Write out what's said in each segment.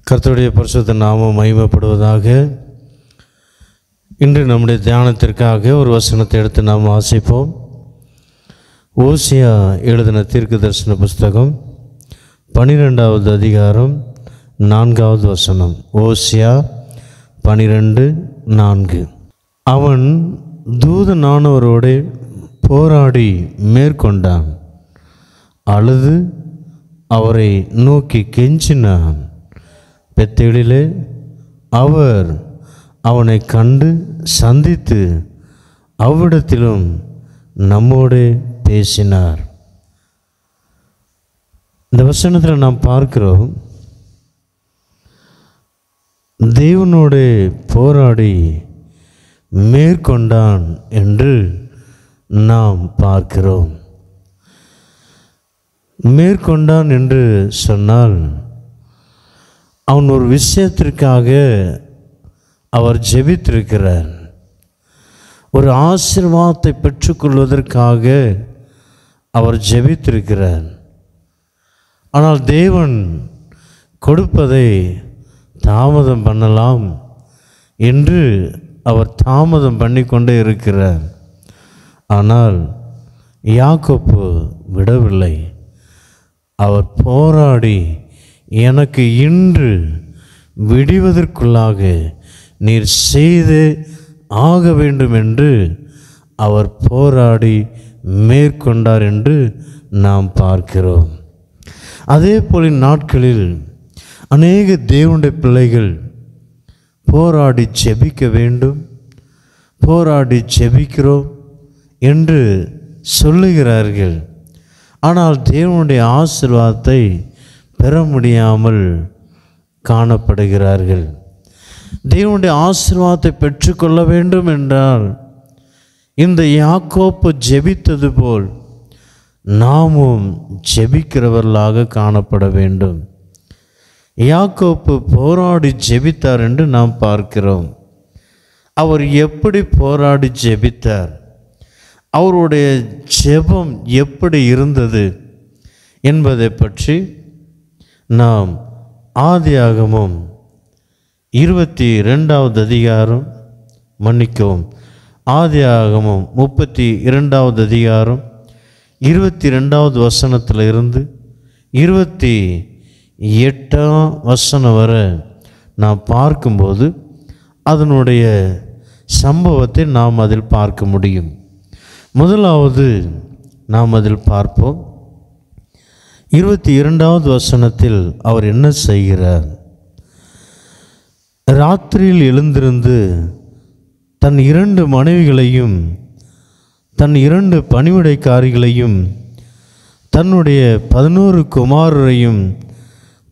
கர்த்தருடைய பரிசுத்த நாமம் மகிமைப்படுவதாக. இன்று நம்முடைய தியானத்திற்காக ஒரு வசனத்தை எடுத்து நாம் வாசிப்போம். ஓசியா எழுதின தீர்க்க தரிசன புஸ்தகம் 12வது அதிகாரம் 4வது வசனம். ஓசியா 12:4. அவன் தூதனானவரோடு போராடி மேற்கொண்டான், அழுது அவரை நோக்கி கெஞ்சினான். பெத்தேலிலே அவர் அவனை கண்டு சந்தித்து அவ்விடத்திலும் நம்மோடு பேசினார். இந்த வசனத்தில் நாம் பார்க்கிறோம், தேவனோடு போராடி மேற்கொண்டான் என்று நாம் பார்க்கிறோம். மேற்கொண்டான் என்று சொன்னால் அவன் ஒரு விஷயத்திற்காக அவர் ஜெபித்திருக்கிறார். ஒரு ஆசீர்வாதத்தை பெற்றுக்கொள்வதற்காக அவர் ஜெபித்திருக்கிறார். ஆனால் தேவன் கொடுப்பதை தாமதம் பண்ணலாம் என்று அவர் தாமதம் பண்ணிக்கொண்டே இருக்கிறார். ஆனால் யாக்கோப்பு விடவில்லை. அவர் போராடி, எனக்கு இன்று விடிவதற்குள்ளாக நீர் செய்து ஆக வேண்டும் என்று அவர் போராடி மேற்கொண்டார் என்று நாம் பார்க்கிறோம். அதே போல நாட்களில் அநேக தேவனுடைய பிள்ளைகள் போராடி ஜெபிக்க வேண்டும், போராடி ஜெபிக்கிறோம் என்று சொல்லுகிறார்கள். ஆனால் தேவனுடைய ஆசீர்வாதத்தை பெற முடியாமல் காணப்படுகிறார்கள். தேவனுடைய ஆசீர்வாதத்தை பெற்றுக்கொள்ள வேண்டும் என்றால் இந்த யாக்கோப்பு ஜெபித்தது போல் நாமும் ஜெபிக்கிறவர்களாக காணப்பட வேண்டும். யாக்கோப்பு போராடி ஜெபித்தார் என்று நாம் பார்க்கிறோம். அவர் எப்படி போராடி ஜெபித்தார், அவருடைய ஜெபம் எப்படி இருந்தது என்பதை பற்றி நாம் ஆதியாகமம் 22வது அதிகாரம், ஆதியாகமம் 32வது அதிகாரம் 22வது வசனத்தில் இருந்து 28ஆம் வசனம் வரை நாம் பார்க்கும்போது அதனுடைய சம்பவத்தை நாம் அதில் பார்க்க முடியும். முதலாவது நாம் அதில் பார்ப்போம். 22வது வசனத்தில் அவர் என்ன செய்கிறார்? ராத்திரியில் எழுந்திருந்து தன் 2 மனைவிகளையும் தன் 2 பணிவிடைக்காரிகளையும் தன்னுடைய 11 குமாரரையும்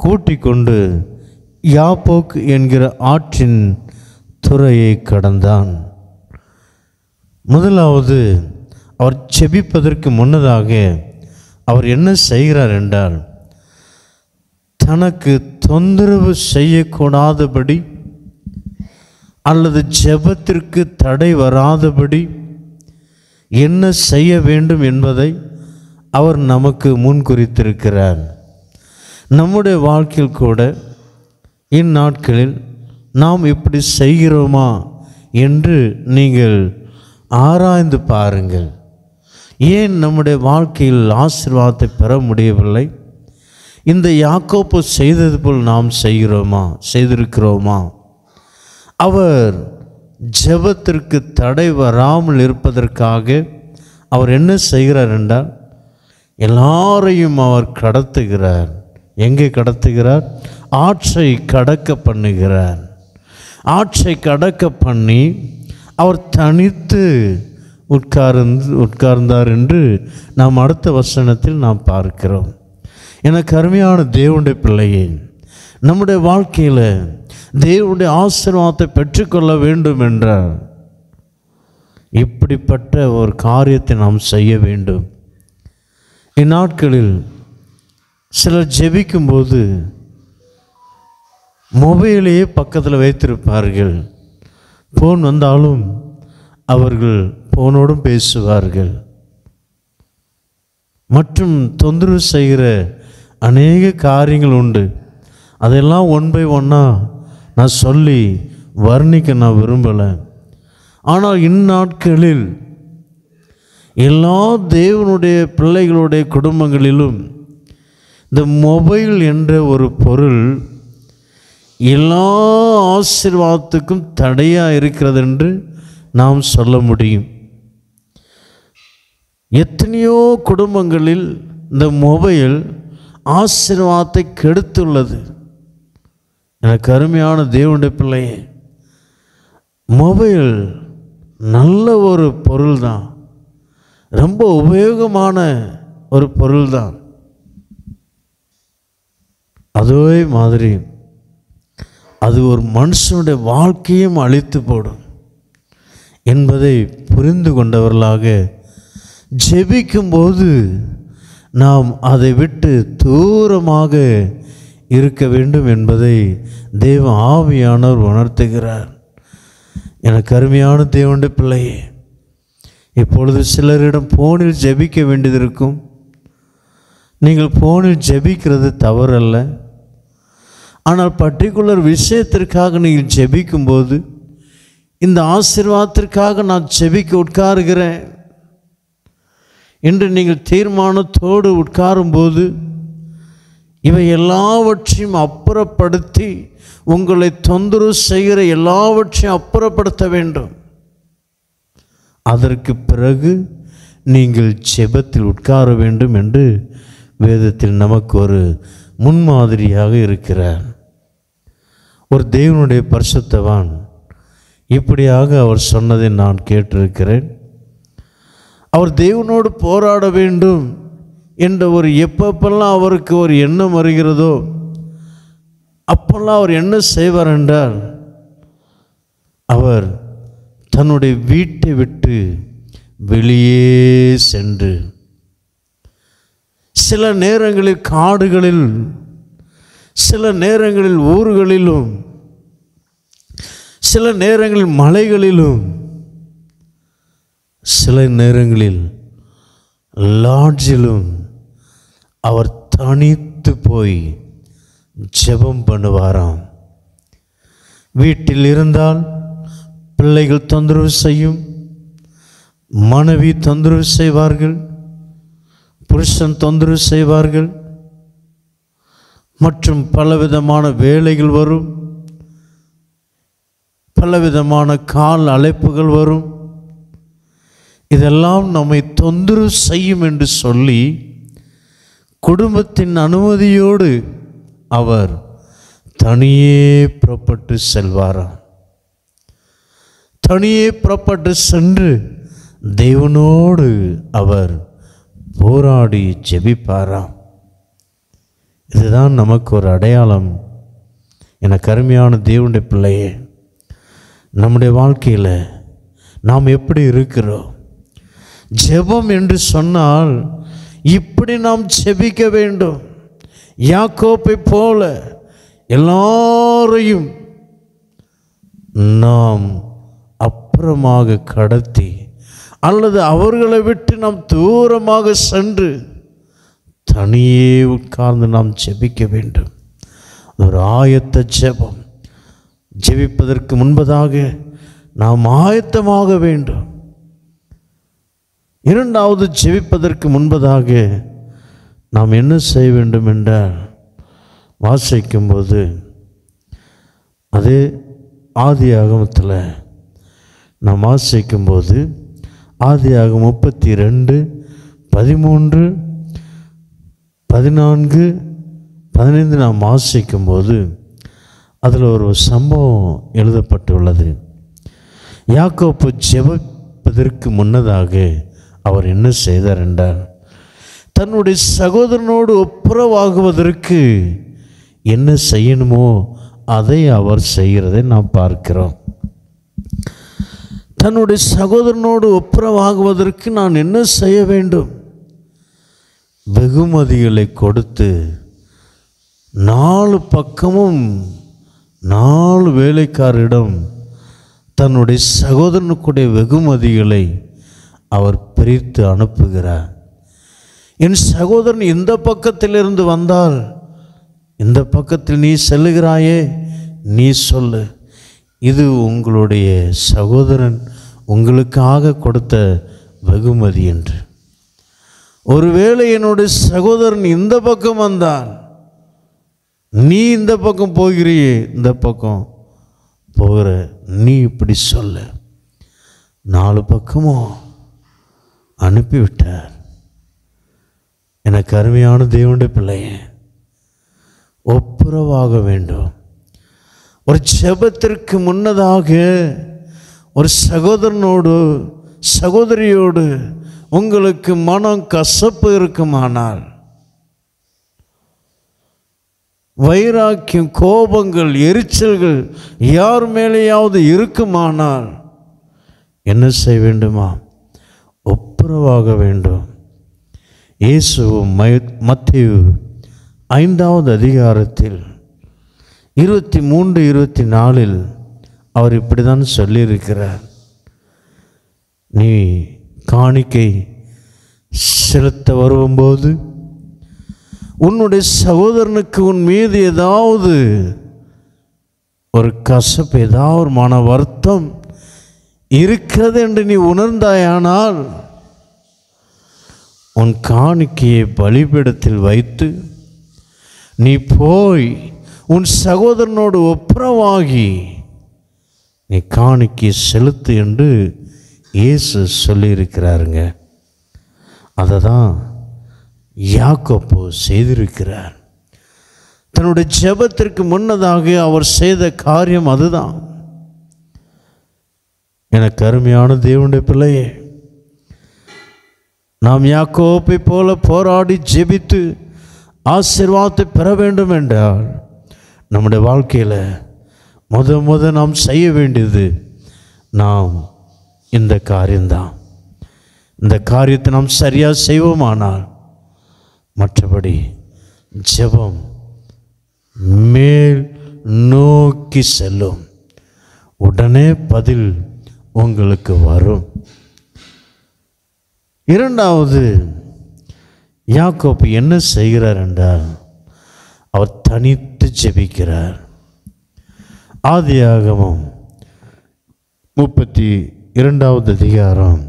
கூட்டிக் கொண்டு யாப்போக் என்கிற ஆற்றின் துறையை கடந்தான். முதலாவது அவர் ஜெபிப்பதற்கு முன்னதாக அவர் என்ன செய்கிறார் என்றால், தனக்கு தொந்தரவு செய்யக்கூடாதபடி அல்லது ஜெபத்திற்கு தடை வராதபடி என்ன செய்ய வேண்டும் என்பதை அவர் நமக்கு முன்குறித்திருக்கிறார். நம்முடைய வாழ்க்கையில் கூட இந்நாட்களில் நாம் இப்படி செய்கிறோமா என்று நீங்கள் ஆராய்ந்து பாருங்கள். ஏன் நம்முடைய வாழ்க்கையில் ஆசீர்வாதத்தை பெற முடியவில்லை? இந்த யாக்கோப்பு செய்தது போல் நாம் செய்திருக்கிறோமா? அவர் ஜெபத்திற்கு தடை வராமல் இருப்பதற்காக அவர் என்ன செய்கிறார் என்றால், எல்லாரையும் அவர் கடத்துகிறார். எங்கே கடத்துகிறார்? ஆற்றை கடக்க பண்ணுகிறார். ஆற்றை கடக்க பண்ணி அவர் தனித்து உட்கார்ந்தார் என்று நாம் அடுத்த வசனத்தில் நாம் பார்க்கிறோம். எனக்கு அருமையான தேவனுடைய பிள்ளையே, நம்முடைய வாழ்க்கையில் தேவனுடைய ஆசீர்வாதத்தை பெற்றுக்கொள்ள வேண்டும் என்றால் இப்படிப்பட்ட ஒரு காரியத்தை நாம் செய்ய வேண்டும். இந்நாட்களில் சிலர் ஜெபிக்கும்போது மொபைலையே பக்கத்தில் வைத்திருப்பார்கள். ஃபோன் வந்தாலும் அவர்கள் ஃபோனோடும் பேசுவார்கள். மற்றும் தொந்தரவு செய்கிற அநேக காரியங்கள் உண்டு. அதெல்லாம் ஒன் பை ஒன்னாக நான் சொல்லி வர்ணிக்க நான் விரும்பலை. ஆனால் இந்நாட்களில் எல்லா தேவனுடைய பிள்ளைகளுடைய குடும்பங்களிலும் இந்த மொபைல் என்ற ஒரு பொருள் எல்லா ஆசீர்வாதத்துக்கும் தடையாக இருக்கிறது என்று நாம் சொல்ல முடியும். எத்தனையோ குடும்பங்களில் இந்த மொபைல் ஆசீர்வாதத்தை கெடுத்துள்ளது. எனக்கு அருமையான தேவனுடைய பிள்ளையே, மொபைல் நல்ல ஒரு பொருள் தான், ரொம்ப உபயோகமான ஒரு பொருள் தான். அதே மாதிரி அது ஒரு மனுஷனுடைய வாழ்க்கையும் அழித்து போடும் என்பதை புரிந்து கொண்டவர்களாக ஜெபிக்கும்போது நாம் அதை விட்டு தூரமாக இருக்க வேண்டும் என்பதை தேவ ஆவியானவர் உணர்த்துகிறார். எனக்கு அருமையான தேவனுடைய பிள்ளையே, இப்பொழுது சிலரிடம் போனில் ஜெபிக்க வேண்டியது இருக்கும். நீங்கள் போனில் ஜெபிக்கிறது தவறல்ல. ஆனால் பர்டிகுலர் விஷயத்திற்காக நீங்கள் ஜெபிக்கும்போது, இந்த ஆசீர்வாதத்திற்காக நான் ஜெபிக்க உட்காருகிறேன் என்று நீங்கள் தீர்மானத்தோடு உட்காரும்போது, இவை எல்லாவற்றையும் அப்புறப்படுத்தி உங்களை தொந்தரவு செய்கிற எல்லாவற்றையும் அப்புறப்படுத்த வேண்டும். அதற்கு பிறகு நீங்கள் ஜெபத்தில் உட்கார வேண்டும் என்று வேதத்தில் நமக்கு ஒரு முன்மாதிரியாக இருக்கிறார். ஒரு தேவனுடைய பரிசுத்தவான் இப்படியாக அவர் சொன்னதை நான் கேட்டிருக்கிறேன். அவர் தேவனோடு போராட வேண்டும் என்ற ஒரு எப்பப்பெல்லாம் அவருக்கு ஒரு எண்ணம் வருகிறதோ அப்பெல்லாம் அவர் என்ன செய்வார் என்றால், அவர் தன்னுடைய வீட்டை விட்டு வெளியே சென்று சில நேரங்களில் காடுகளில், சில நேரங்களில் ஊர்களிலும், சில நேரங்களில் மலைகளிலும், சில நேரங்களில் லாட்ஜிலும் அவர் தனித்து போய் ஜெபம் பண்ணுவாராம். வீட்டில் இருந்தால் பிள்ளைகள் தொந்தரவு செய்யும், மனைவி தொந்தரவு செய்வார்கள், புருஷன் தொந்தரவு செய்வார்கள், மற்றும் பலவிதமான வேலைகள் வரும், பலவிதமான கால் அழைப்புகள் வரும். இதெல்லாம் நம்மை தொந்தரவு செய்யும் என்று சொல்லி குடும்பத்தின் அனுமதியோடு அவர் தனியே புறப்பட்டு செல்வாராம். தனியே புறப்பட்டு சென்று தேவனோடு அவர் போராடி ஜெபிப்பாராம். இதுதான் நமக்கு ஒரு அடையாளம். எனக்கு அருமையான தேவனுடைய பிள்ளையே, நம்முடைய வாழ்க்கையில் நாம் எப்படி இருக்கிறோம்? ஜெபம் என்று சொன்னால் இப்படி நாம் ஜெபிக்க வேண்டும். யாக்கோப்பை போல எல்லாரையும் நாம் அப்புறமாக கடத்தி அல்லது அவர்களை விட்டு நாம் தூரமாக சென்று தனியே உட்கார்ந்து நாம் ஜெபிக்க வேண்டும். ஒரு ஆயத்த ஜெபம். ஜெபிப்பதற்கு முன்பதாக நாம் ஆயத்தமாக வேண்டும். இரண்டாவது, ஜெபிப்பதற்கு முன்பதாக நாம் என்ன செய்ய வேண்டும் என்றால், வாசிக்கும்போது அதே ஆதியாகமத்தில் நாம் வாசிக்கும்போது ஆதியாகமம் 32, 13, 14, 15 நாம் வாசிக்கும்போது அதில் ஒரு சம்பவம் எழுதப்பட்டுள்ளது. யாக்கோப்பு ஜெபிப்பதற்கு முன்னதாக அவர் என்ன செய்தார் என்றால், தன்னுடைய சகோதரனோடு ஒப்புரவாகுவதற்கு என்ன செய்யணுமோ அதை அவர் செய்கிறதை நாம் பார்க்கிறோம். தன்னுடைய சகோதரனோடு ஒப்புரவாகுவதற்கு நான் என்ன செய்ய வேண்டும்? வெகுமதிகளை கொடுத்து 4 பக்கமும் 4 வேலைக்காரிடம் தன்னுடைய சகோதரனுக்குடைய வெகுமதிகளை அவர் பிரித்து அனுப்புகிறார். என் சகோதரன் இந்த பக்கத்திலிருந்து வந்தால் இந்த பக்கத்தில் நீ செல்லுகிறாயே, நீ சொல்லு, இது உங்களுடைய சகோதரன் உங்களுக்காக கொடுத்த வெகுமதி என்று. ஒருவேளை என்னுடைய சகோதரன் இந்த பக்கம் வந்தான், நீ இந்த பக்கம் போகிறியே, இந்த பக்கம் போகிற நீ இப்படி சொல்ல. 4 பக்கமும் அனுப்பிவிட்டார். எனக்கு அருமையான தேவனுடைய பிள்ளையே, ஒப்புரவாக வேண்டும். ஒரு ஜெபத்திற்கு முன்னதாக ஒரு சகோதரனோடு சகோதரியோடு உங்களுக்கு மனம் கசப்பு இருக்குமானால், வைராக்கியம், கோபங்கள், எரிச்சல்கள் யார் மேலேயாவது இருக்குமானால் என்ன செய்ய வேண்டுமா? ஒப்புரவாக வேண்டும். இயேசு மத்தேயு 5வது அதிகாரத்தில் 23, 24 அவர் இப்படி தான் சொல்லியிருக்கிறார். நீ காணிக்கை செலுத்த வரும்போது உன்னுடைய சகோதரனுக்கு உன் மீது ஏதாவது ஒரு கசப்பு, ஏதாவது ஒரு மன வருத்தம் இருக்கிறது என்று நீ உணர்ந்தாயானால் உன் காணிக்கையை பலிபீடத்தில் வைத்து நீ போய் உன் சகோதரனோடு ஒப்புரவாகி நீ காணிக்கை செலுத்து என்று இயேசு சொல்லியிருக்கிறாருங்க. அதை தான் யாக்கோப்பு செய்திருக்கிறார். தன்னுடைய ஜெபத்திற்கு முன்னதாக அவர் செய்த காரியம் அதுதான். எனக்கு அருமையான தேவனுடைய பிள்ளையே, நாம் யாக்கோப்பை போல போராடி ஜெபித்து ஆசீர்வாதத்தை பெற வேண்டும் என்றால் நம்முடைய வாழ்க்கையில் முத நாம் செய்ய வேண்டியது நாம் இந்த காரியம்தான். இந்த காரியத்தை நாம் சரியாக செய்வோமானால் மற்றபடி ஜெபம் மேல் நோக்கி செல்லும், உடனே பதில் உங்களுக்கு வரும். 2வது, யாக்கோப்பு என்ன செய்கிறார் என்றால் அவர் தனித்து ஜெபிக்கிறார். ஆதியாகமம் 32வது அதிகாரம்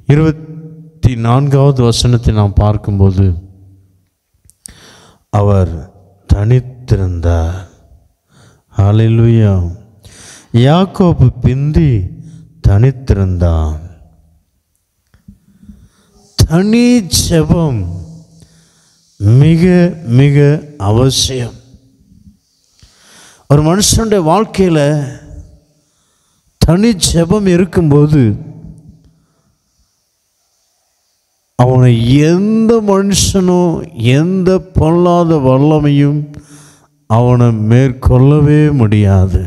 24வது வசனத்தை நாம் பார்க்கும்போது அவர் தனித்திருந்தார். ஹல்லேலூயா. யாக்கோபு பிந்தி தனித்திருந்தான். தனி ஜெபம் மிக மிக அவசியம். ஒரு மனுஷனுடைய வாழ்க்கையில் தனி ஜெபம் இருக்கும்போது அவனை எந்த மனுஷனும் எந்த பொல்லாத வல்லமையும் அவனை மேற்கொள்ளவே முடியாது.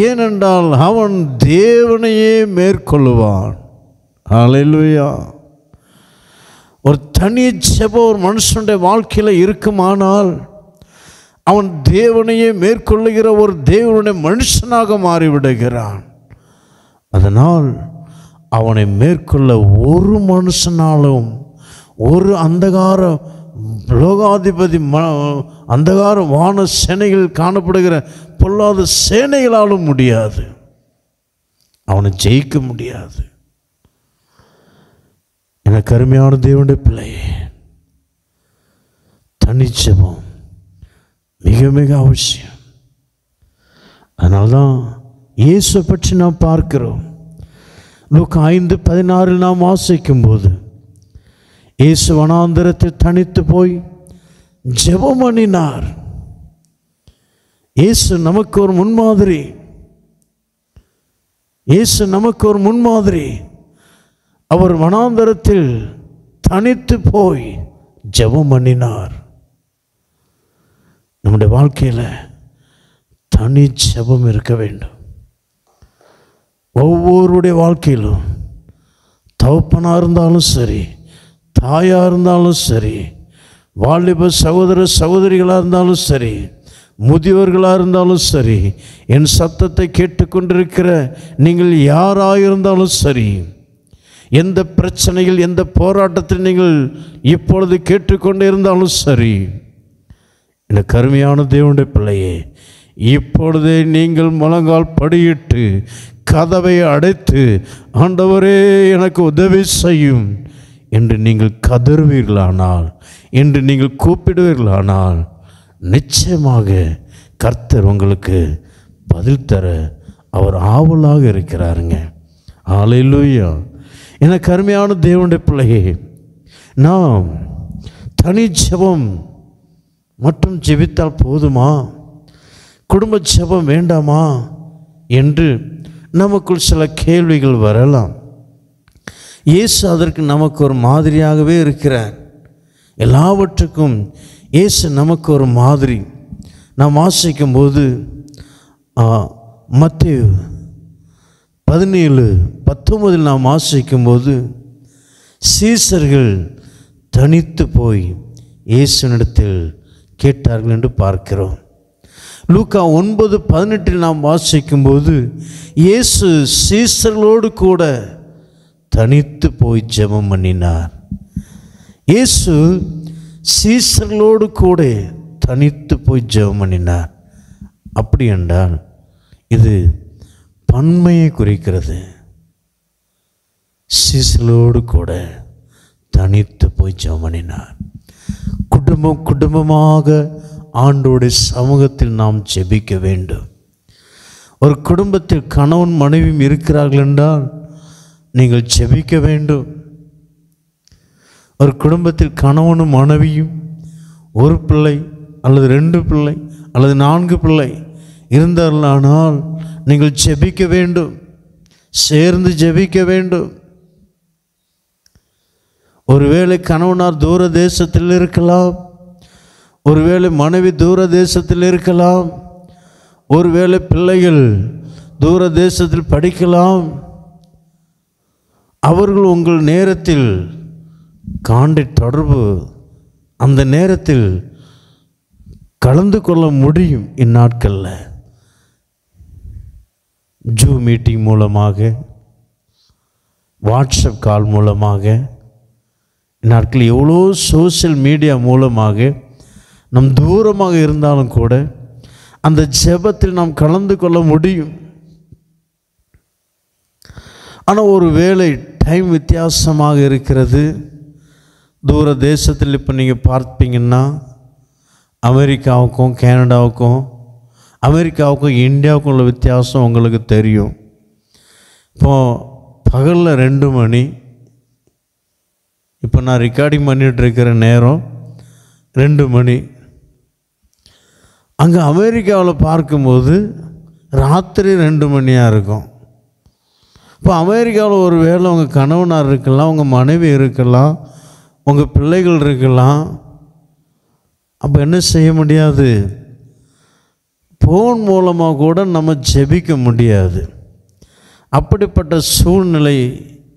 ஏனென்றால் அவன் தேவனையே மேற்கொள்ளுவான். ஹல்லேலூயா. ஒரு தனி ஜெபம் ஒரு மனுஷனுடைய வாழ்க்கையில் இருக்குமானால் அவன் தேவனையே மேற்கொள்ளுகிற ஒரு தேவனுடைய மனுஷனாக மாறிவிடுகிறான். அதனால் அவனை மேற்கொள்ள ஒரு மனுஷனாலும், ஒரு அந்தகார லோகாதிபதி அந்தகார வான சேனைகள் காணப்படுகிற பொல்லாத சேனைகளாலும் முடியாது. அவனை ஜெயிக்க முடியாது. எனக்கு அருமையான தேவனுடைய பிள்ளையே, தனி ஜெபம் மிக மிக அவசியம். அதனால்தான் இயேசு பற்றி நாம் பார்க்கிறோம். லூக்கா 5:16 நாம் வாசிக்கும் போது இயேசு வனாந்தரத்தில் தனித்து போய் ஜெபம் பண்ணினார். இயேசு நமக்கு ஒரு முன்மாதிரி. இயேசு நமக்கு ஒரு முன்மாதிரி. அவர் வனாந்தரத்தில் தனித்து போய் ஜெபம் பண்ணினார். நம்முடைய வாழ்க்கையில் தனி ஜெபம் இருக்க வேண்டும். ஒவ்வொருடைய வாழ்க்கையிலும் தகப்பனாக இருந்தாலும் சரி, தாயாக இருந்தாலும் சரி, வாலிப சகோதர சகோதரிகளாக இருந்தாலும் சரி, முதியவர்களாக இருந்தாலும் சரி, என் சத்தத்தை கேட்டுக்கொண்டிருக்கிற நீங்கள் யாராக இருந்தாலும் சரி, எந்த பிரச்சனையில் எந்த போராட்டத்தில் நீங்கள் இப்பொழுது கேட்டுக்கொண்டு இருந்தாலும் சரி, இந்த கருமையான தேவனுடைய பிள்ளையே, இப்பொழுதே நீங்கள் முழங்கால் படியிட்டு கதவை அடைத்து, ஆண்டவரே எனக்கு உதவி செய்யும் என்று நீங்கள் கதறுவீர்களானால், என்று நீங்கள் கூப்பிடுவீர்களானால், நிச்சயமாக கர்த்தர் உங்களுக்கு பதில் தர அவர் ஆவலாக இருக்கிறாருங்க. ஹல்லேலூயா. எனக்கு அருமையான தேவனுடைய பிள்ளையே, நாம் தனி ஜெபம் மட்டும் ஜெபித்தால் போதுமா, குடும்ப ஜெபம் வேண்டாமா என்று நமக்குள் சில கேள்விகள் வரலாம். இயேசு அதற்கு நமக்கு ஒரு மாதிரியாகவே இருக்கிறார். எல்லாவற்றுக்கும் இயேசு நமக்கு ஒரு மாதிரி. நாம் வாசிக்கும்போது மத்தேயு 17:19 நாம் வாசிக்கும்போது, சீசர்கள் தனித்து போய் இயேசுவினிடத்தில் கேட்டார்கள் என்று பார்க்கிறோம். லூக்கா 9:18 நாம் வாசிக்கும்போது, இயேசு சீசர்களோடு கூட தனித்து போய் ஜெபம் பண்ணினார். இயேசு சீசர்களோடு கூட தனித்து போய் ஜெபம் பண்ணினார். அப்படி என்றால் இது பன்மையை குறிக்கிறது. சீசர்களோடு கூட தனித்து போய் ஜெபம் பண்ணினார். குடும்பமாக ஆண்டவருடைய சமூகத்தில் நாம் ஜெபிக்க வேண்டும். ஒரு குடும்பத்தில் கணவன் மனைவியும் இருக்கிறார்கள் என்றால் நீங்கள் ஜெபிக்க வேண்டும். ஒரு குடும்பத்தில் கணவனும் மனைவியும், ஒரு பிள்ளை அல்லது 2 பிள்ளை அல்லது 4 பிள்ளை இருந்தார்களானால் நீங்கள் ஜெபிக்க வேண்டும், சேர்ந்து ஜெபிக்க வேண்டும். ஒருவேளை கணவனார் தூர தேசத்தில் இருக்கலாம், ஒருவேளை மனைவி தூர தேசத்தில் இருக்கலாம், ஒருவேளை பிள்ளைகள் தூர தேசத்தில் படிக்கலாம். அவர்கள் உங்கள் நேரத்தில் காண்டக்ட் தொடர்பு அந்த நேரத்தில் கலந்து கொள்ள முடியும். இந்நாட்களில் ஜூம் மீட்டிங் மூலமாக, வாட்ஸ்அப் கால் மூலமாக, இந்நாட்களில் எவ்வளோ சோசியல் மீடியா மூலமாக நம் தூரமாக இருந்தாலும் கூட அந்த ஜெபத்தில் நாம் கலந்து கொள்ள முடியும். ஆனால் ஒரு வேளை டைம் வித்தியாசமாக இருக்கிறது. தூர தேசத்தில் இப்போ நீங்கள் பார்ப்பீங்கன்னா அமெரிக்காவுக்கும் கனடாவுக்கும், அமெரிக்காவுக்கும் இந்தியாவுக்கும் உள்ள வித்தியாசம் உங்களுக்கு தெரியும். இப்போது பகலில் 2 மணி, இப்போ நான் ரெக்கார்டிங் பண்ணிகிட்ருக்கிற நேரம் 2 மணி. அங்கே அமெரிக்காவில் பார்க்கும்போது ராத்திரி 2 மணியாக இருக்கும். இப்போ அமெரிக்காவில் ஒரு வேளை உங்கள் கணவனார் இருக்கலாம், உங்கள் மனைவி இருக்கலாம், உங்கள் பிள்ளைகள் இருக்கலாம். அப்போ என்ன செய்ய முடியாது? ஃபோன் மூலமாக கூட நம்ம ஜெபிக்க முடியாது. அப்படிப்பட்ட சூழ்நிலை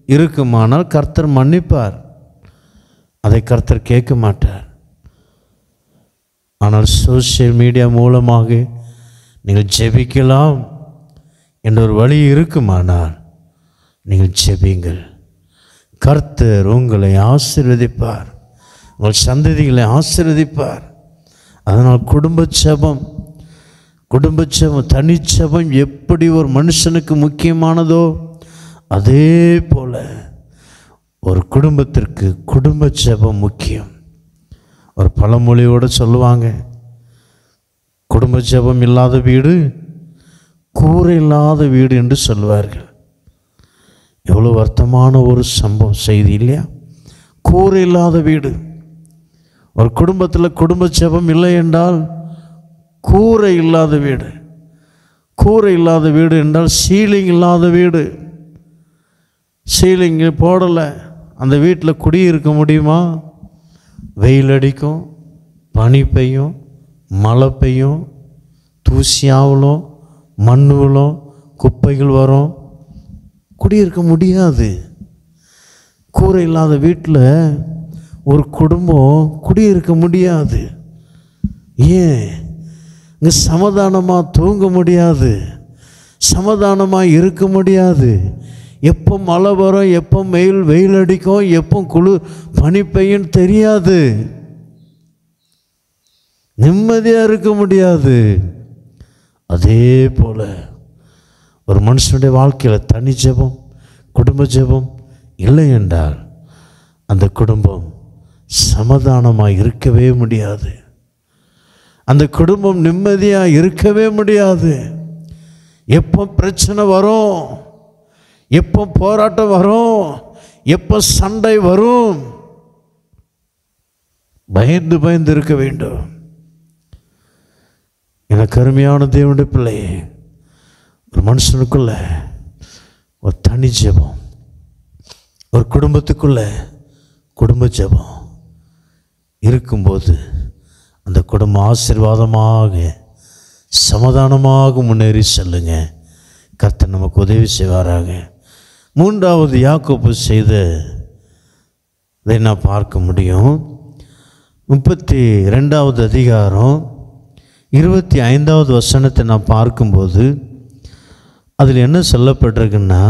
இருக்குமானால் கர்த்தர் மன்னிப்பார், அதை கர்த்தர் கேட்க மாட்டார். ஆனால் சோசியல் மீடியா மூலமாக நீங்கள் ஜெபிக்கலாம் என்ற ஒரு வழி இருக்குமானால் நீங்கள் ஜெபிங்கள். கர்த்தர் உங்களை ஆசீர்வதிப்பார், உங்கள் சந்ததிகளை ஆசீர்வதிப்பார். அதனால் குடும்ப ஜெபம், தனிச்செபம் எப்படி ஒரு மனுஷனுக்கு முக்கியமானதோ அதே போல ஒரு குடும்பத்திற்கு குடும்ப ஜெபம் முக்கியம். ஒரு பழமொழியோடு சொல்லுவாங்க, குடும்ப ஜெபம் இல்லாத வீடு கூரை இல்லாத வீடு என்று சொல்லுவார்கள். எவ்வளோ வருத்தமான ஒரு செய்தி இல்லையா? கூரை இல்லாத வீடு. ஒரு குடும்பத்தில் குடும்ப ஜெபம் இல்லை என்றால் கூரை இல்லாத வீடு. கூரை இல்லாத வீடு என்றால் சீலிங் இல்லாத வீடு. சீலிங் போடலை, அந்த வீட்டில் குடியிருக்க முடியுமா? வெயில் அடிக்கும், பனி பெய்யும், மழை பெய்யும், தூசியாவலும் மண்ணுவலும் குப்பைகள் வரும், குடியிருக்க முடியாது. கூரை இல்லாத வீட்டில் ஒரு குடும்பம் குடியிருக்க முடியாது. ஏன்? இங்கே சமாதானமாக தூங்க முடியாது, சமாதானமாக இருக்க முடியாது. எப்போ மழை வரும், எப்போ வெயில் அடிக்கும், எப்போ பனி பெய்யும் தெரியாது. நிம்மதியாக இருக்க முடியாது. அதே போல் ஒரு மனுஷனுடைய வாழ்க்கையில் தனி ஜெபம், குடும்ப ஜெபம் இல்லை என்றால் அந்த குடும்பம் சமாதானமாக இருக்கவே முடியாது. அந்த குடும்பம் நிம்மதியாக இருக்கவே முடியாது. எப்போ பிரச்சனை வரும், எப்போ போராட்டம் வரும், எப்போ சண்டை வரும், பயந்து பயந்து இருக்க வேண்டும். எனக்கு அருமையான தேவனுடைய பிள்ளையே, ஒரு மனுஷனுக்குள்ள ஒரு தனி ஜெபம், ஒரு குடும்பத்துக்குள்ள குடும்ப ஜெபம் இருக்கும்போது அந்த குடும்பம் ஆசீர்வாதமாக சமாதானமாக முன்னேறி செல்லுங்க. கர்த்தர் நமக்கு உதவி செய்வாராக. மூன்றாவது யாக்கோபு செய்த இதை நான் பார்க்க முடியும். 32வது அதிகாரம் 25வது வசனத்தை நான் பார்க்கும்போது அதில் என்ன சொல்லப்பட்டிருக்குன்னா,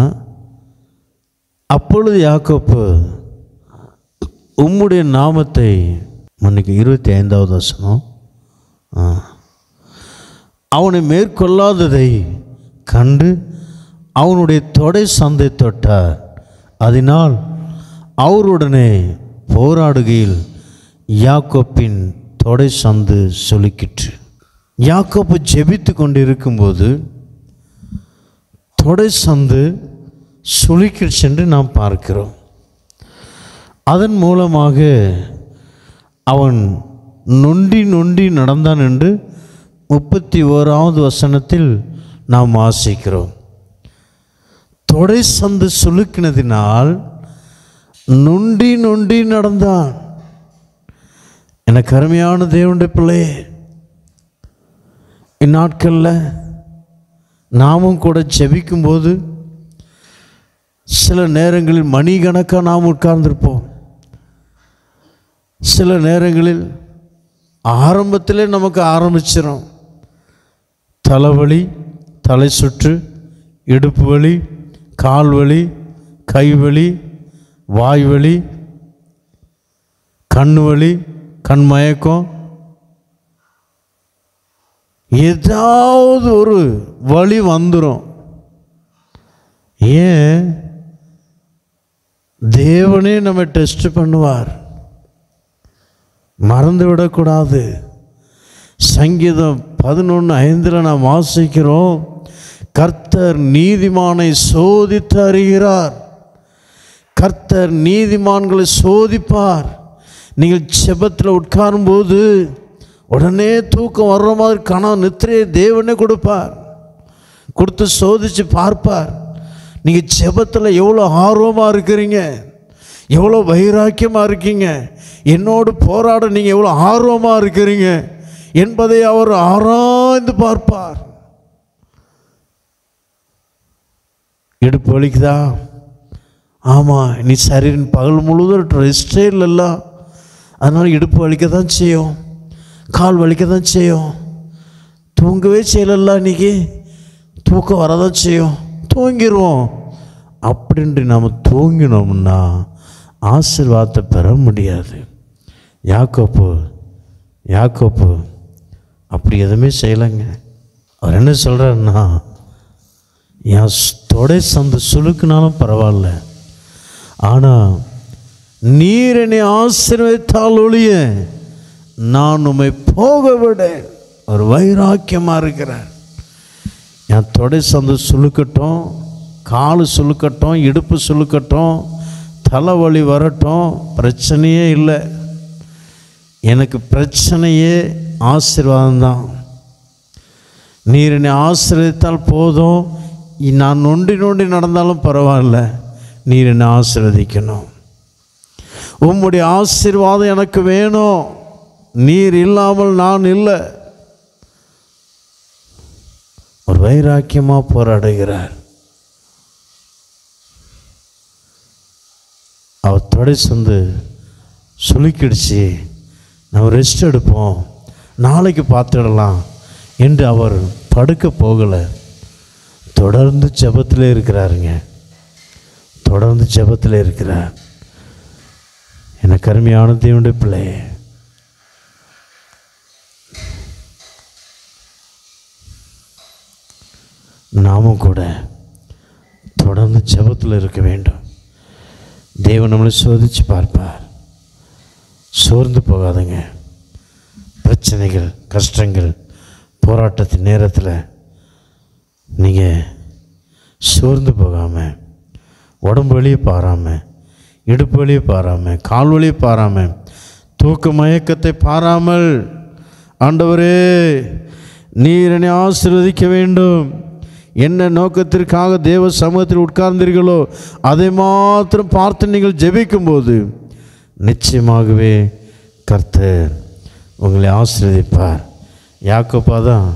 அப்பொழுது யாக்கோபு உம்முடைய நாமத்தை, மன்னிக்கு 25வது வசனம், அவனை மேற்கொள்ளாததை கண்டு அவனுடைய தொடை சந்தை தொட்டார். அதனால் அவருடனே போராடுகையில் யாக்கோப்பின் தொடை சந்து சுளுக்கிற்று. யாக்கோப்பு ஜெபித்து கொண்டு இருக்கும்போது தொடை சந்து சுளுக்கிற்று என்று நாம் பார்க்கிறோம். அதன் மூலமாக அவன் நொண்டி நொண்டி நடந்தான் என்று 31வது வசனத்தில் நாம் வாசிக்கிறோம். தொடை சந்து சுளுக்கினதினால் நொண்டி நொண்டி நடந்தான். எனக்கு அருமையான தேவனுடைய பிள்ளையே, இந்நாட்களில் நாமும் கூட ஜெபிக்கும்போது சில நேரங்களில் மணிக்கணக்காக நாம் உட்கார்ந்திருப்போம். சில நேரங்களில் ஆரம்பத்திலே நமக்கு ஆரம்பிச்சிடும். தலைவலி, தலை சுற்று, இடுப்பு வலி, கால் வலி, கைவலி, வாய்வலி, கண் வலி, கண் மயக்கம், ஏதாவது ஒரு வலி வந்துடும். ஏன்? தேவனே நம்ம டெஸ்ட் பண்ணுவார். மறந்து விடக்கூடாது. சங்கீதம் 11:5 நாம் வாசிக்கிறோம், கர்த்தர் நீதிமானை சோதித்து அறிகிறார். கர்த்தர் நீதிமான்களை சோதிப்பார். நீங்கள் செபத்தில் உட்காரும்போது உடனே தூக்கம் வர்ற மாதிரி கனவு நித்திரையை தேவனே கொடுப்பார். கொடுத்து சோதித்து பார்ப்பார். நீங்கள் செபத்தில் எவ்வளோ ஆர்வமாக இருக்கிறீங்க, எவ்வளோ வைராக்கியமாக இருக்கீங்க, என்னோடு போராட நீங்கள் எவ்வளோ ஆர்வமாக இருக்கிறீங்க என்பதை அவர் ஆராய்ந்து பார்ப்பார். இடுப்பு வலிக்குதா? ஆமாம், நீ சரீரின் பகல் முழுவதும் ரெஸ்டே இல்லைல்ல, அதனால் இடுப்பு வலிக்க தான் செய்யும், கால் வலிக்க தான் செய்யும். தூங்கவே செய்யலல்ல, இன்றைக்கி தூக்கம் வரதான் செய்யும், தூங்கிடுவோம். அப்படின்ட்டு நாம் தூங்கினோம்னா ஆசீர்வாதத்தை பெற முடியாது. யாக்கோப்பு அப்படி எதுவுமே செய்யலைங்க. அவர் என்ன சொல்கிறாருன்னா, என் தொடை சந்து சுளுக்குனாலும் பரவாயில்ல, ஆனால் நீர் என்னை ஆசீர்வதித்தால் ஒழிய நான் உம்மை போக விட. ஒரு வைராக்கியமாக இருக்கிறார். என் தொடை சந்து சுளுக்கட்டும், கால் சுளுக்கட்டும், இடுப்பு சுளுக்கட்டும், தலைவலி வரட்டும், பிரச்சனையே இல்லை. எனக்கு பிரச்சனையே ஆசீர்வாதம்தான். நீர் என்னை ஆசீர்வதித்தால் போதும், நான் நொண்டி நொண்டி நடந்தாலும் பரவாயில்ல, நீர் என்னை ஆசீர்வதிக்கணும். உம்முடைய ஆசீர்வாதம் எனக்கு வேணும், நீர் இல்லாமல் நான் இல்லை. ஒரு வைராக்கியமாக போராடுகிறார். அவர் தொடை சந்து சுளுக்கிடுச்சு, நம்ம ரெஸ்ட் எடுப்போம், நாளைக்கு பார்த்துடலாம் என்று அவர் படுக்க போகலை. தொடர்ந்து ஜெபத்தில் இருக்கிறாருங்க, தொடர்ந்து ஜெபத்தில் இருக்கிறார். எனக்கு அருமையான தேவனுடைய பிள்ளை, நாமும் கூட தொடர்ந்து ஜெபத்தில் இருக்க வேண்டும். தேவன் நம்மளை சோதித்து பார்ப்பார். சோர்ந்து போகாதங்க. பிரச்சனைகள், கஷ்டங்கள், போராட்டத்தின் நேரத்தில் நீங்கள் சோர்ந்து போகாமல், உடம்பு வலியை பாராமல், இடுப்பு வலியை பாராமல், கால் வலியை பாராமல், தூக்க மயக்கத்தை பாராமல், ஆண்டவரே நீர் என்னை ஆசீர்வதிக்க வேண்டும், என்ன நோக்கத்திற்காக தேவ சமூகத்தில் உட்கார்ந்தீர்களோ அதை மாத்திரம் பார்த்து நீங்கள் ஜெபிக்கும்போது நிச்சயமாகவே கர்த்தர் உங்களை ஆசீர்வதிப்பார். யாக்கோபா தான்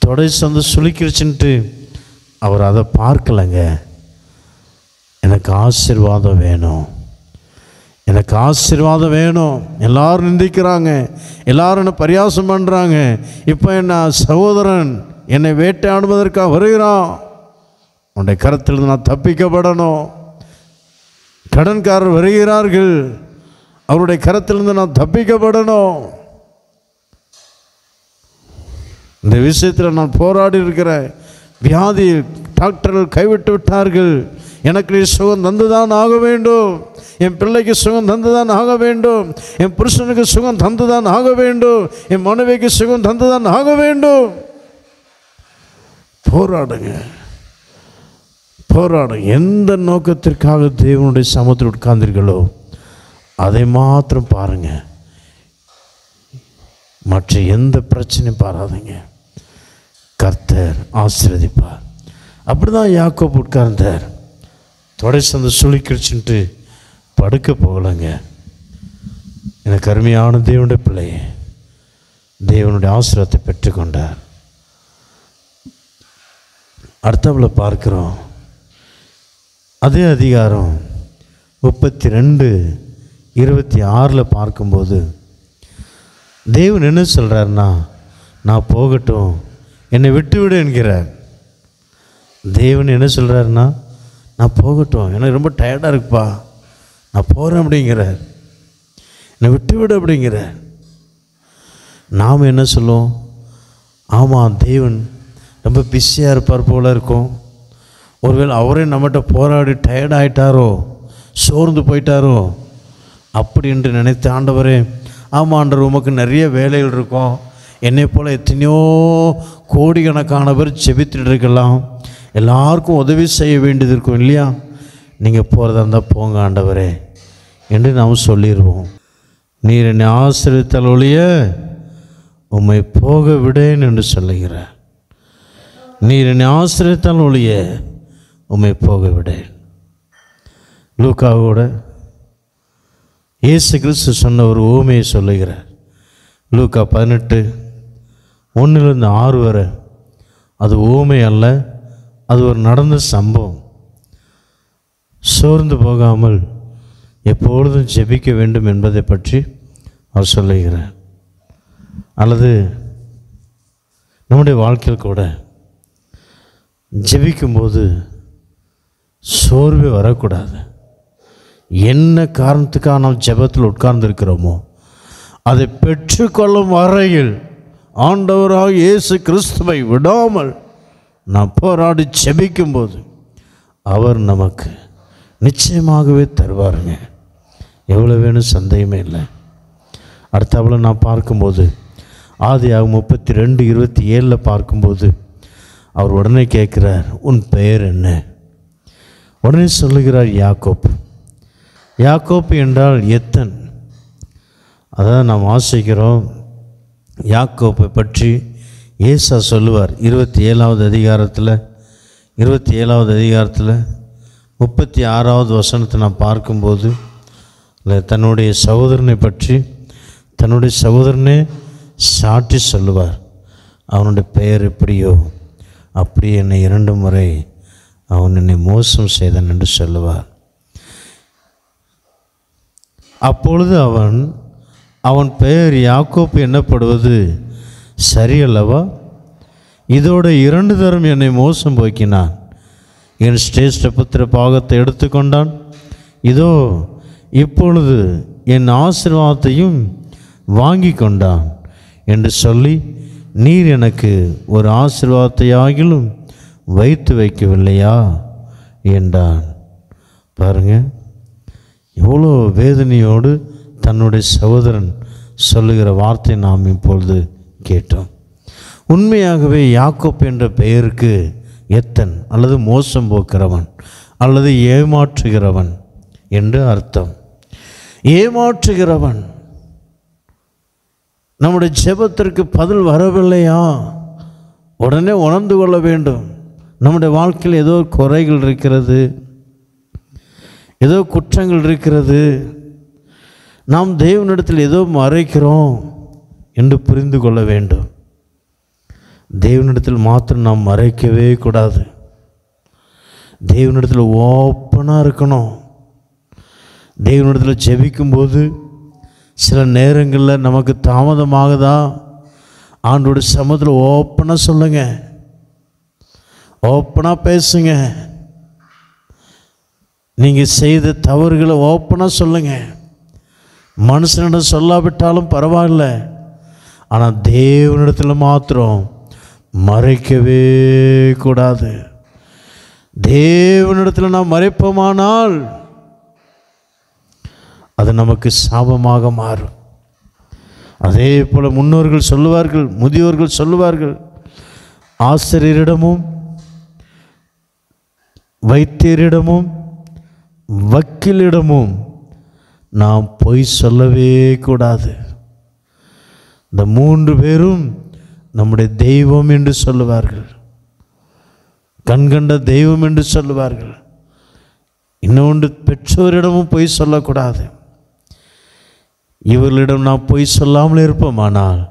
தொடை சந்து சுளிக்கிருச்சுன்ட்டு அவர் அதை பார்க்கலைங்க. எனக்கு ஆசீர்வாதம் வேணும், எனக்கு ஆசீர்வாதம் வேணும். எல்லாரும் நிந்திக்கிறாங்க, எல்லாரும் என்னை பரியாசம் பண்ணுறாங்க. இப்போ என்ன சகோதரன் என்னை வேட்டையாடுவதற்காக வருகிறான். உன்னுடைய கரத்திலிருந்து நான் தப்பிக்கப்படணும். கடன்காரர் வருகிறார்கள், அவருடைய கரத்திலிருந்து நான் தப்பிக்கப்படணும். இந்த விஷயத்தில் நான் போராடி இருக்கிறேன். வியாதி டாக்டர்கள் கைவிட்டு விட்டார்கள். எனக்கு நீ சுகம் தந்துதான் ஆக வேண்டும். என் பிள்ளைக்கு சுகம் தந்துதான் ஆக வேண்டும். என் புருஷனுக்கு சுகம் தந்துதான் ஆக வேண்டும். என் மனைவிக்கு சுகம் தந்துதான் ஆக வேண்டும். போராடுங்க, போராடுங்க. எந்த நோக்கத்திற்காக தேவனுடைய சமூகத்தில் உட்கார்ந்தீர்களோ அதை மாத்திரம் பாருங்க. மற்ற எந்த பிரச்சனையும் பாராதீங்க. கர்த்தர் ஆசீர்வதிப்பார். அப்படிதான் யாக்கோபு உட்கார்ந்தார். தொடை சந்து சுளிக்கிடுச்சுன்ட்டு படுக்க போகலைங்க. எனக்கு அருமையான தேவனுடைய பிள்ளையே, தேவனுடைய ஆசீர்வாதத்தை பெற்றுக்கொண்டார். அடுத்தவளை பார்க்கிறோம். அதே அதிகாரம் 32:26 பார்க்கும்போது தேவன் என்ன சொல்கிறார்னா, நான் போகட்டும், என்னை விட்டுவிடு என்கிறார். தேவன் என்ன சொல்கிறாருன்னா, நான் போகட்டும், எனக்கு ரொம்ப டயர்டாக இருக்குப்பா, நான் போகிறேன் அப்படிங்கிறார். என்னை விட்டுவிடு அப்படிங்கிறார். நாம் என்ன சொல்லுவோம்? ஆமாம், தேவன் ரொம்ப பிஸியாக இருப்பார் போல இருக்கும். ஒருவேளை அவரே நம்மகிட்ட போராடி டயர்ட் ஆகிட்டாரோ, சோர்ந்து போயிட்டாரோ அப்படி என்று நினைத்த ஆண்டவரே, ஆமாம் ஆண்டவர், உமக்கு நிறைய வேலைகள் இருக்கும், என்னை போல் எத்தனையோ கோடிக்கணக்கான பேர் ஜெபித்துட்டு இருக்கலாம், எல்லாருக்கும் உதவி செய்ய வேண்டியது இருக்கும் இல்லையா? நீங்கள் போகிறதா இருந்தால் போங்க ஆண்டவரே என்று நாம் சொல்லிடுவோம். நீர் என்னை ஆசீர்வதித்தால் ஒழிய உம்மை போக விடேன் என்று சொல்லுகிறார். நீர் என்னை ஆசீர்வதித்தால் ஒழிய உம்மை போக விடேன். லூக்காவோட இயேசு கிறிஸ்து சொன்ன ஒரு ஊமையை சொல்லுகிறார். லூக்கா 18:1-6 வரை. அது ஊமை அல்ல, அது ஒரு நடந்த சம்பவம். சோர்ந்து போகாமல் எப்பொழுதும் ஜெபிக்க வேண்டும் என்பதை பற்றி அவர் சொல்லுகிறார். அல்லது நம்முடைய வாழ்க்கையில் கூட ஜெபிக்கும்போது சோர்வே வரக்கூடாது. என்ன காரணத்துக்காக நாம் ஜெபத்தில் உட்கார்ந்திருக்கிறோமோ அதை பெற்றுக்கொள்ளும் வரையில் ஆண்டவராக இயேசு கிறிஸ்துவை விடாமல் நாம் போராடி ஜெபிக்கும்போது அவர் நமக்கு நிச்சயமாகவே தருவாருங்க. எவ்வளோ வேணும் சந்தேகமே இல்லை. அடுத்தவளை நான் பார்க்கும்போது ஆதியாகமம் 32:27 பார்க்கும்போது அவர் உடனே கேட்குறார், உன் பெயர் என்ன? உடனே சொல்லுகிறார், யாக்கோப்பு. யாக்கோப்பு என்றால் எத்தன். அதான் நாம் வாசிக்கிறோம். யாக்கோப்பை பற்றி ஏசா சொல்லுவார் 27வது அதிகாரத்தில் 36வது வசனத்தை நான் பார்க்கும்போது தன்னுடைய சகோதரனை பற்றி தன்னுடைய சகோதரனே சாட்டி சொல்லுவார். அவனுடைய பெயர் எப்படியோ அப்படி என்னை 2 முறை அவன் என்னை மோசம் செய்தான் என்று சொல்லுவார். அப்பொழுது அவன் பெயர் யாக்கோப்பு என்னப்படுவது சரியல்லவா? இதோட 2 தரம் என்னை மோசம் போக்கினான், என் சிரேஷ்ட புத்திர பாகத்தை எடுத்துக்கொண்டான், இதோ இப்பொழுது என் ஆசீர்வாதத்தையும் வாங்கி கொண்டான் என்று சொல்லி, நீர் எனக்கு ஒரு ஆசீர்வாதத்தை ஆகிலும் வைத்து வைக்கவில்லையா என்றான். பாருங்க, எவ்வளோ வேதனையோடு தன்னுடைய சகோதரன் சொல்லுகிற வார்த்தை நாம் இப்பொழுது கேட்டோம். உண்மையாகவே யாக்கோப் என்ற பெயருக்கு எத்தன் அல்லது மோசம் போக்கிறவன் அல்லது ஏமாற்றுகிறவன் என்று அர்த்தம். ஏமாற்றுகிறவன். நம்முடைய ஜெபத்திற்கு பதில் வரவில்லையா, உடனே உணர்ந்து கொள்ள வேண்டும். நம்முடைய வாழ்க்கையில் ஏதோ குறைகள் இருக்கிறது, ஏதோ குற்றங்கள் இருக்கிறது, நாம் தேவனிடத்தில் ஏதோ மறைக்கிறோம் என்று புரிந்து கொள்ள வேண்டும். தேவனிடத்தில் மாத்திரம் நாம் மறைக்கவே கூடாது. தேவனிடத்தில் ஓப்பனாக இருக்கணும். தேவனிடத்தில் ஜெபிக்கும்போது சில நேரங்களில் நமக்கு தாமதமாகுதா, ஆண்டோட சமூகத்தில் ஓப்பனாக சொல்லுங்க, ஓப்பனாக பேசுங்க. நீங்கள் செய்த தவறுகளை ஓப்பனாக சொல்லுங்கள். மனுஷனிடம் சொல்லாவிட்டாலும் பரவாயில்ல, ஆனால் தேவனிடத்தில் மாத்திரம் மறைக்கவே கூடாது. தேவனிடத்தில் நாம் மறைப்போமானால் அது நமக்கு சாபமாக மாறும். அதே போல் முன்னோர்கள் சொல்லுவார்கள், முதியோர்கள் சொல்லுவார்கள், ஆசிரியரிடமும் வைத்தியரிடமும் வக்கீலிடமும் நாம் பொய் சொல்லவே கூடாது. இந்த 3 பேரும் நம்முடைய தெய்வம் என்று சொல்லுவார்கள், கண்கண்ட தெய்வம் என்று சொல்லுவார்கள். இன்னொன்று, பெற்றோரிடமும் பொய் சொல்லக்கூடாது. இவர்களிடம் நாம் பொய் சொல்லாமல் இருப்போமானால்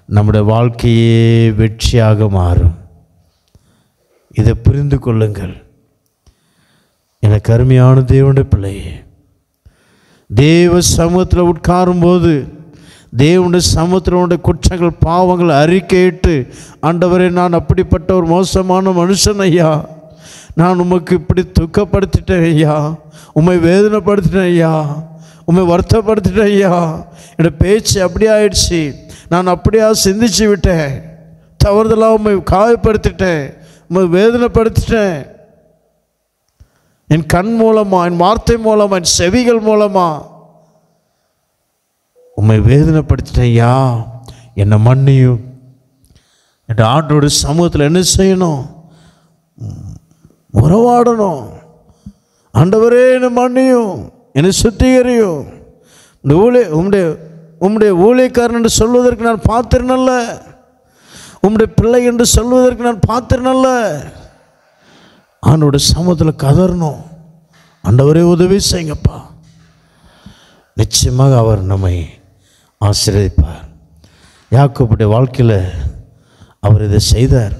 நம்முடைய வாழ்க்கையே வெற்றியாக மாறும். இதை புரிந்து கொள்ளுங்கள். எனக்கு அருமையான தேவனுடைய பிள்ளையே, தேவ சமூகத்தில் உட்காரும்போது தேவனுடைய சமூகத்தினுடைய குற்றங்கள் பாவங்கள் அறிக்கையிட்டு, ஆண்டவரே, நான் அப்படிப்பட்ட ஒரு மோசமான மனுஷன் ஐயா, நான் உமக்கு இப்படி துக்கப்படுத்திட்டேன் ஐயா, உம்மை வேதனைப்படுத்திட்டேன் ஐயா, உம்மை வருத்தப்படுத்திட்டேன் ஐயா, என்னோட பேச்சு அப்படியே ஆயிடுச்சு, நான் அப்படியா சிந்திச்சு விட்டேன், தவறுதலாக உம்மை காயப்படுத்திட்டேன், உம்மை வேதனைப்படுத்திட்டேன், என் கண் மூலமா, என் வார்த்தை மூலமா, என் செவிகள் மூலமா உம்மை வேதனைப்படுத்திட்டேன் ஐயா, என்னை மன்னியும். என் ஆண்டோட சமூகத்தில் என்ன செய்யணும்? உறவாடணும். ஆண்டவரே, என்னை மன்னியும், என்னை சுத்திகரியும். உம்முடைய ஊழியக்காரன் என்று சொல்வதற்கு நான் பாத்திரனல்ல, உம்முடைய பிள்ளை என்று சொல்வதற்கு நான் பாத்திரனல்ல. ஆண்டோட சமூகத்தில் கதறணும், ஆண்டவரே உதவி செய்யுங்கப்பா. நிச்சயமாக அவர் நம்மை ஆசீர்வதிப்பார். யாக்கோபுடைய வாழ்க்கையில் அவர் இதை செய்தார்.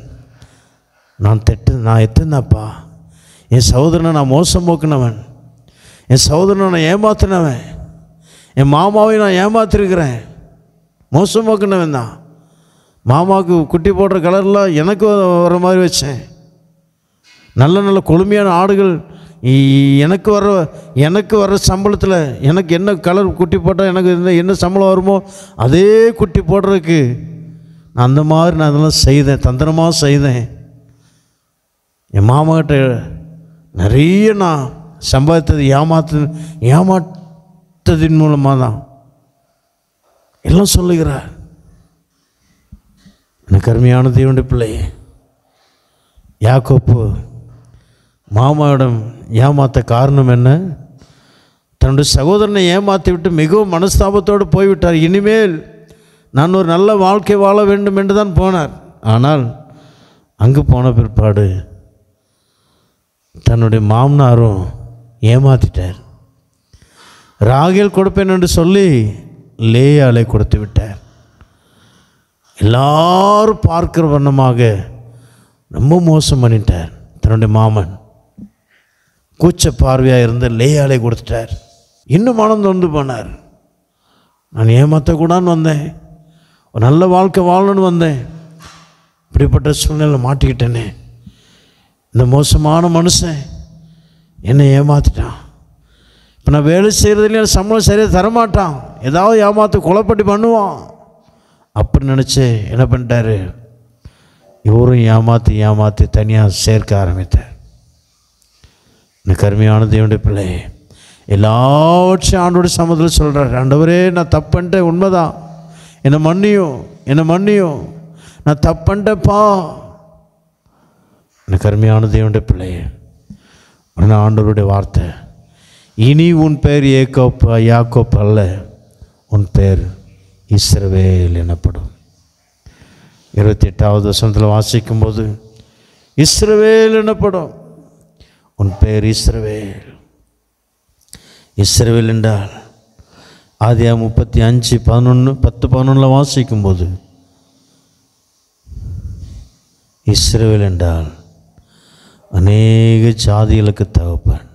நான் எத்தனாப்பா, என் சகோதரனை நான் மோசம் போக்கினவன், என் சகோதரனை நான் ஏமாத்தினவன், என் மாமாவை நான் ஏமாத்திருக்கிறேன், மோசம் போக்கினவன் தான். மாமாவுக்கு குட்டி போடுற கலர்லாம் எனக்கு வர மாதிரி வச்சேன். நல்ல நல்ல கொழுமையான ஆடுகள் எனக்கு வர்ற சம்பளத்தில் எனக்கு என்ன கலர் குட்டி போட்டால் எனக்கு என்ன சம்பளம் வருமோ அதே குட்டி போடுறதுக்கு நான் அந்த மாதிரி நான் அதெல்லாம் செய்தேன், தந்திரமாக செய்தேன். என் மாமாக்கிட்ட நிறைய நான் சம்பாதித்தது ஏமாற்றத்தின் மூலமாக தான் எல்லாம் சொல்லுகிறார். எனக்கு அருமையான தேவனுடைய பிள்ளையே, யாக்கோப்பு மாமாவிடம் ஏமாற்ற காரணம் என்ன? தன்னுடைய சகோதரனை ஏமாற்றி விட்டு மிகவும் மனஸ்தாபத்தோடு போய்விட்டார். இனிமேல் நான் ஒரு நல்ல வாழ்க்கை வாழ வேண்டும் என்று தான் போனார். ஆனால் அங்கு போன பிற்பாடு தன்னுடைய மாமனாரும் ஏமாற்றிட்டார். ராகேல் கொடுப்பேன் என்று சொல்லி லேயாளை கொடுத்து விட்டார். எல்லாரும் பார்க்கிற வண்ணமாக ரொம்ப மோசம் பண்ணிட்டார். தன்னுடைய மாமன் கூச்ச பார்வையாக இருந்த லேயாளை கொடுத்துட்டார். இன்னும் மனம் தொண்டு போனார். நான் ஏமாற்றக்கூடாதுன்னு வந்தேன், ஒரு நல்ல வாழ்க்கை வாழணும்னு வந்தேன், இப்படிப்பட்ட சூழ்நிலை மாட்டிக்கிட்டேனே, இந்த மோசமான மனுஷன் என்னை ஏமாற்றிட்டான். இப்போ நான் வேலை செய்கிறதுலையும் சம்பளம் சரியாக தரமாட்டான், ஏதாவது ஏமாற்ற கொலைப்பட்டி பண்ணுவான் அப்படி நினச்சி என்ன பண்ணிட்டாரு, இவரும் ஏமாற்றி தனியாக சேர்க்க ஆரம்பித்தார். எனக்கு அருமையான தேவனுடைய பிள்ளை, எல்லாவற்றையும் ஆண்டோட சமூகத்தில் சொல்கிறார். ஆண்டவரே, நான் தப்புன்ட்டேன், உண்மைதான், என்னை மன்னியும், நான் தப்புன்ட்டேப்பா. எனக்கு அருமையான தேவனுடைய பிள்ளை, உடனே ஆண்டவருடைய வார்த்தை, இனி உன் பெயர் யாக்கோப் அல்ல, உன் பெயர் இஸ்ரவேல் எனப்படும். 28வது வசனத்தில் வாசிக்கும்போது, இஸ்ரவேல் எனப்படும், உன் பெயர் இஸ்ரவேல். இஸ்ரவேல் என்றால் ஆதியாகமம் 35:10-11 வாசிக்கும்போது, இஸ்ரவேல் என்றால் அநேக ஜாதிகளுக்கு தகப்பன்,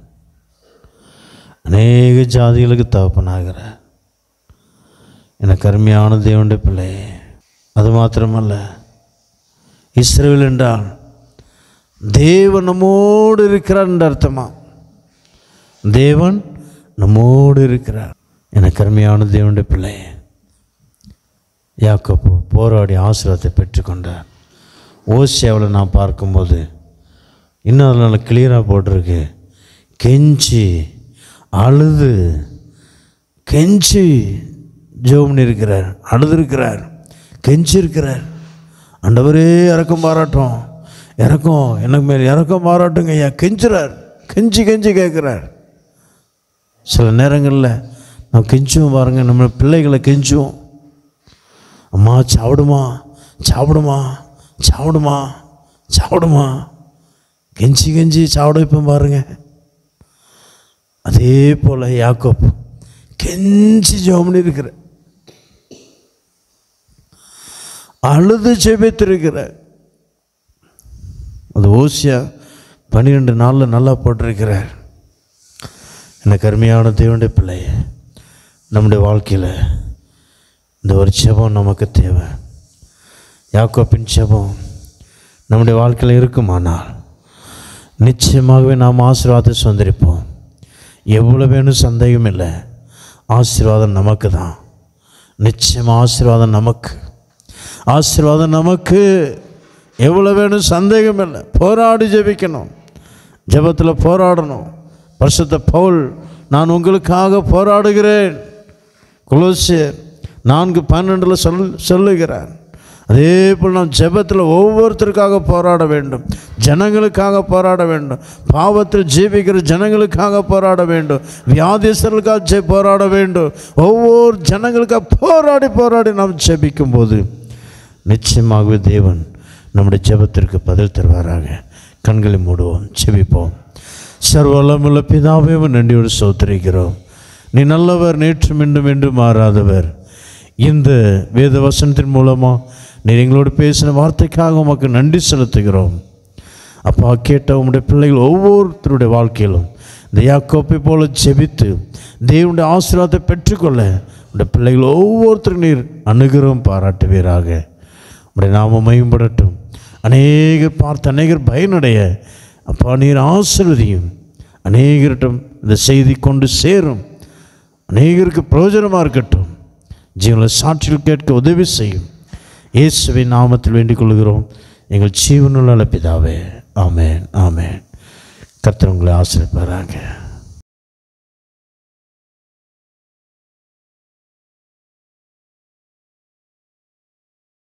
அநேக ஜாதிகளுக்கு தகப்பனாகிறார். எனக்கு அருமையான தேவனுடைய பிள்ளை, அது மாத்திரமல்ல, இஸ்ரவேல் என்றால் தேவன் நம்மோடு இருக்கிறார் என்ற அர்த்தமா. தேவன் நம்மோடு இருக்கிறார். எனக்கு அருமையான தேவனுடைய பிள்ளை, யாக்கோபு போராடி ஆசீர்வாதத்தை பெற்றுக்கொண்டார். ஓசியாவில் நான் பார்க்கும்போது இன்னும் அதில் நல்லா கிளியராக போட்டிருக்கு, கெஞ்சி அழுது ஜெபம் இருக்கிறார், அழுதுருக்கிறார், கெஞ்சிருக்கிறார். ஆண்டவரே இறக்கம் பாராட்டும், எனக்கு மேல் இறக்கம் பாராட்டுங்க ஐயா, கெஞ்சுறார், கெஞ்சி கேட்குறார். சில நேரங்களில் நான் கெஞ்சுவோம் பாருங்கள், நம்ம பிள்ளைகளை கெஞ்சுவோம், அம்மா சாப்பிடுமா, கெஞ்சி சாப்பிட வைப்போம் பாருங்க. அதே போல் யாக்கோப் கெஞ்சி ஜெபம் இருக்கிற, அழுது ஜெபித்திருக்கிற. அது ஓசியா 12 நாளில் நல்லா போட்டிருக்கிறார். எனக்கு அருமையான தேவனுடைய பிள்ளை, நம்முடைய வாழ்க்கையில் இந்த ஒரு ஜெபம் நமக்கு தேவை. யாக்கோப்பின் ஜெபம் நம்முடைய வாழ்க்கையில் இருக்குமானால் நிச்சயமாகவே நாம் ஆசீர்வாதத்தை சுதந்திரிப்போம். எவ்வளோ வேணும் சந்தேகம் இல்லை, ஆசீர்வாதம் நமக்கு தான். நிச்சயமாக ஆசீர்வாதம் நமக்கு, எவ்வளோ வேணும் சந்தேகம் இல்லை. போராடி ஜெபிக்கணும், ஜெபத்தில் போராடணும். பரிசுத்த பவுல், நான் உங்களுக்காக போராடுகிறேன், கொலோசியர் 4:12 சொல்லுகிறார். அதே போல் நாம் ஜெபத்தில் ஒவ்வொருத்தருக்காக போராட வேண்டும், ஜனங்களுக்காக போராட வேண்டும், பாவத்தில் ஜீவிக்கிற ஜனங்களுக்காக போராட வேண்டும், வியாதிஸ்தர்களுக்காக போராட வேண்டும். ஒவ்வொரு ஜனங்களுக்காக போராடி நாம் ஜெபிக்கும்போது நிச்சயமாகவே தேவன் நம்முடைய ஜெபத்திற்கு பதில் தருவாராக. கண்களை மூடுவோம், ஜெபிப்போம். சர்வவல்லமையுள்ள பிதாவே, நன்றியோடு ஸ்தோத்திரிக்கிறோம். நீ நல்லவர், நேற்று மீண்டும் மாறாதவர். இந்த வேத வசனத்தின் மூலமாக நீர் எங்களோடு பேசின வார்த்தைக்காக உமக்கு நன்றி செலுத்துகிறோம். அப்பா, கேட்ட உம்முடைய பிள்ளைகள் ஒவ்வொருத்தருடைய வாழ்க்கையிலும் இந்த யாக்கோப்பை போல ஜெபித்து தேவனுடைய ஆசீர்வாதத்தை பெற்றுக்கொள்ள உடைய பிள்ளைகள் ஒவ்வொருத்தரும் நீர் அனுகிரகம் பாராட்டுவீராக. உடைய நாமம் மகிமைப்படட்டும். அநேகர் பயனடைய அப்பா நீர் ஆசீர்வதியும். அநேகரிடம் இந்த செய்தி கொண்டு சேரும், அநேகருக்கு பிரயோஜனமாக இருக்கட்டும். ஜீவனில் சாட்சிகள் கேட்க உதவி செய்யும். இயேசுவின் நாமத்தில் வேண்டிக் கொள்கிறோம் எங்கள் ஜீவனுள்ள பிதாவே. ஆமென். கர்த்தர் உங்களை ஆசீர்வதிப்பாராக.